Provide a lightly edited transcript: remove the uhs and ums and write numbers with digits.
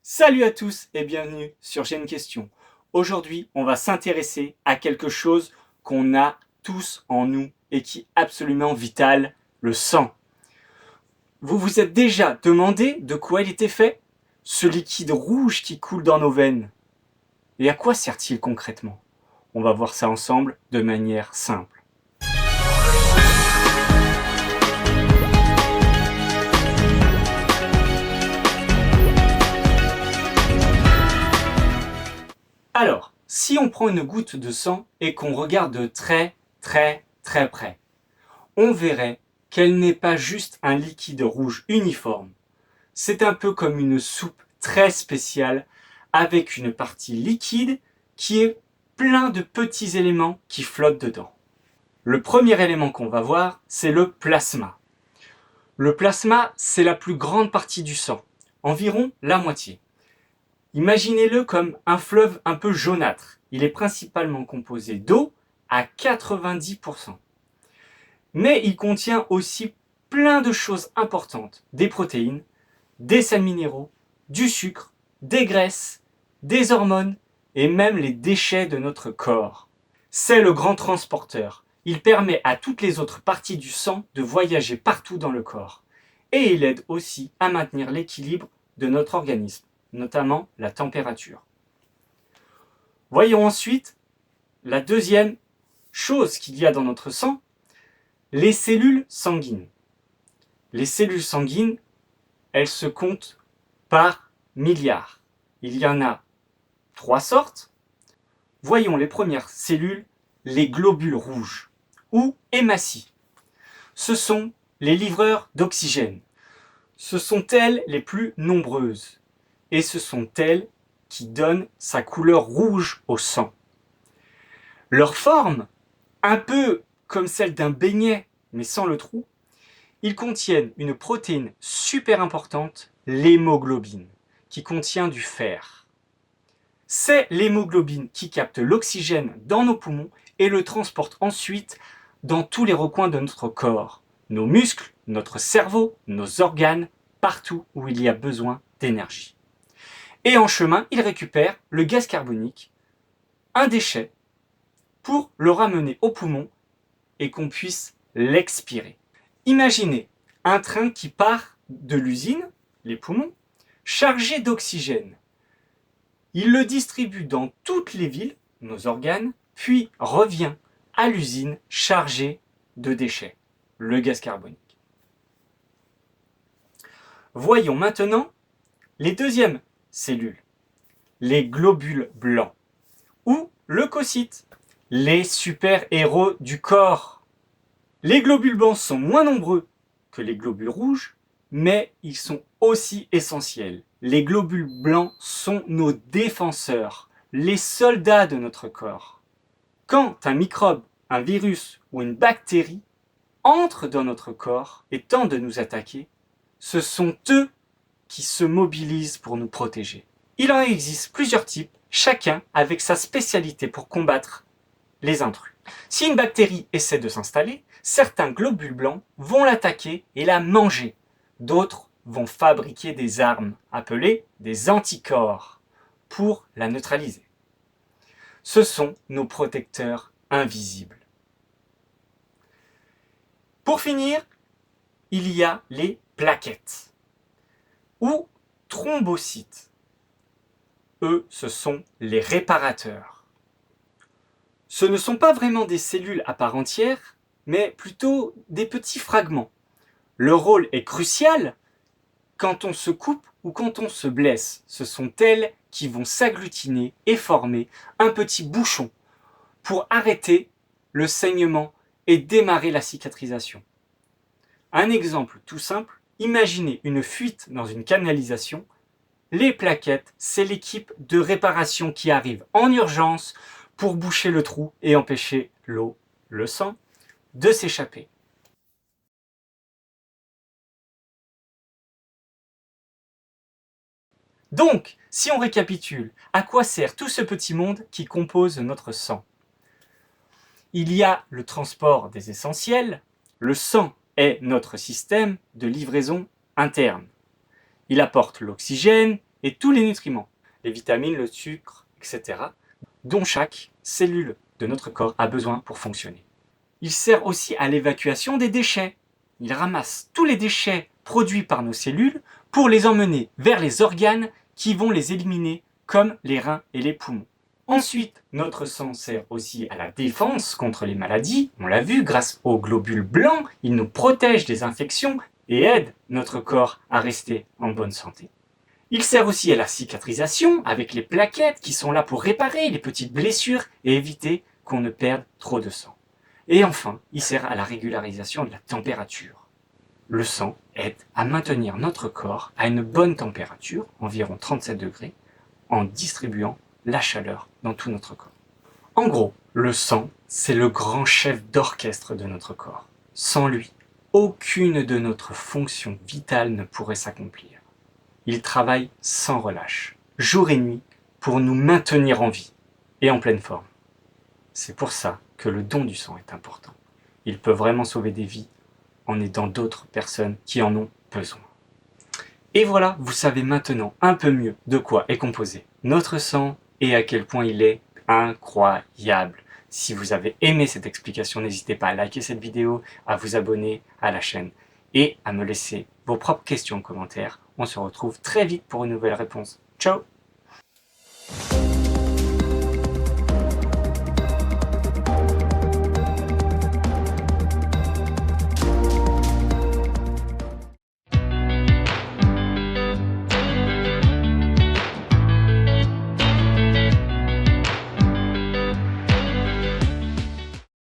Salut à tous et bienvenue sur J'ai une question. Aujourd'hui, on va s'intéresser à quelque chose qu'on a tous en nous et qui est absolument vital, le sang. Vous vous êtes déjà demandé de quoi il était fait? Ce liquide rouge qui coule dans nos veines. Et à quoi sert-il concrètement? On va voir ça ensemble de manière simple. Alors, si on prend une goutte de sang et qu'on regarde de très près, on verrait qu'elle n'est pas juste un liquide rouge uniforme. C'est un peu comme une soupe très spéciale avec une partie liquide qui est plein de petits éléments qui flottent dedans. Le premier élément qu'on va voir, c'est le plasma. Le plasma, c'est la plus grande partie du sang, environ la moitié. Imaginez-le comme un fleuve un peu jaunâtre. Il est principalement composé d'eau à 90%. Mais il contient aussi plein de choses importantes, des protéines, des sels minéraux, du sucre, des graisses, des hormones et même les déchets de notre corps. C'est le grand transporteur. Il permet à toutes les autres parties du sang de voyager partout dans le corps. Et il aide aussi à maintenir l'équilibre de notre organisme, notamment la température. Voyons ensuite la deuxième chose qu'il y a dans notre sang, les cellules sanguines. Les cellules sanguines, elles se comptent par milliards. Il y en a 3 sortes. Voyons les premières cellules, les globules rouges ou hématies. Ce sont les livreurs d'oxygène. Ce sont elles les plus nombreuses et ce sont elles qui donnent sa couleur rouge au sang. Leur forme, un peu comme celle d'un beignet mais sans le trou, ils contiennent une protéine super importante, l'hémoglobine, qui contient du fer. C'est l'hémoglobine qui capte l'oxygène dans nos poumons et le transporte ensuite dans tous les recoins de notre corps, nos muscles, notre cerveau, nos organes, partout où il y a besoin d'énergie. Et en chemin, il récupère le gaz carbonique, un déchet, pour le ramener aux poumons et qu'on puisse l'expirer. Imaginez un train qui part de l'usine, les poumons, chargé d'oxygène. Il le distribue dans toutes les villes, nos organes, puis revient à l'usine chargé de déchets, le gaz carbonique. Voyons maintenant les deuxièmes cellules, les globules blancs, ou leucocytes, les super-héros du corps. Les globules blancs sont moins nombreux que les globules rouges, mais ils sont aussi essentiels. Les globules blancs sont nos défenseurs, les soldats de notre corps. Quand un microbe, un virus ou une bactérie entre dans notre corps et tente de nous attaquer, ce sont eux qui se mobilisent pour nous protéger. Il en existe plusieurs types, chacun avec sa spécialité pour combattre les intrus. Si une bactérie essaie de s'installer, certains globules blancs vont l'attaquer et la manger. D'autres vont fabriquer des armes, appelées des anticorps, pour la neutraliser. Ce sont nos protecteurs invisibles. Pour finir, il y a les plaquettes, ou thrombocytes. Eux, ce sont les réparateurs. Ce ne sont pas vraiment des cellules à part entière, mais plutôt des petits fragments. Leur rôle est crucial quand on se coupe ou quand on se blesse. Ce sont elles qui vont s'agglutiner et former un petit bouchon pour arrêter le saignement et démarrer la cicatrisation. Un exemple tout simple, imaginez une fuite dans une canalisation. Les plaquettes, c'est l'équipe de réparation qui arrive en urgence pour boucher le trou et empêcher l'eau, le sang, de s'échapper. Donc, si on récapitule, à quoi sert tout ce petit monde qui compose notre sang? Il y a le transport des essentiels. Le sang est notre système de livraison interne. Il apporte l'oxygène, et tous les nutriments, les vitamines, le sucre, etc., dont chaque cellule de notre corps a besoin pour fonctionner. Il sert aussi à l'évacuation des déchets. Il ramasse tous les déchets produits par nos cellules pour les emmener vers les organes qui vont les éliminer, comme les reins et les poumons. Ensuite, notre sang sert aussi à la défense contre les maladies. On l'a vu, grâce aux globules blancs, il nous protège des infections et aide notre corps à rester en bonne santé. Il sert aussi à la cicatrisation avec les plaquettes qui sont là pour réparer les petites blessures et éviter qu'on ne perde trop de sang. Et enfin, il sert à la régularisation de la température. Le sang aide à maintenir notre corps à une bonne température, environ 37 degrés, en distribuant la chaleur dans tout notre corps. En gros, le sang, c'est le grand chef d'orchestre de notre corps. Sans lui, aucune de nos fonctions vitales ne pourrait s'accomplir. Il travaille sans relâche, jour et nuit, pour nous maintenir en vie et en pleine forme. C'est pour ça que le don du sang est important. Il peut vraiment sauver des vies en aidant d'autres personnes qui en ont besoin. Et voilà, vous savez maintenant un peu mieux de quoi est composé notre sang et à quel point il est incroyable. Si vous avez aimé cette explication, n'hésitez pas à liker cette vidéo, à vous abonner à la chaîne et à me laisser vos propres questions en commentaire. On se retrouve très vite pour une nouvelle réponse. Ciao!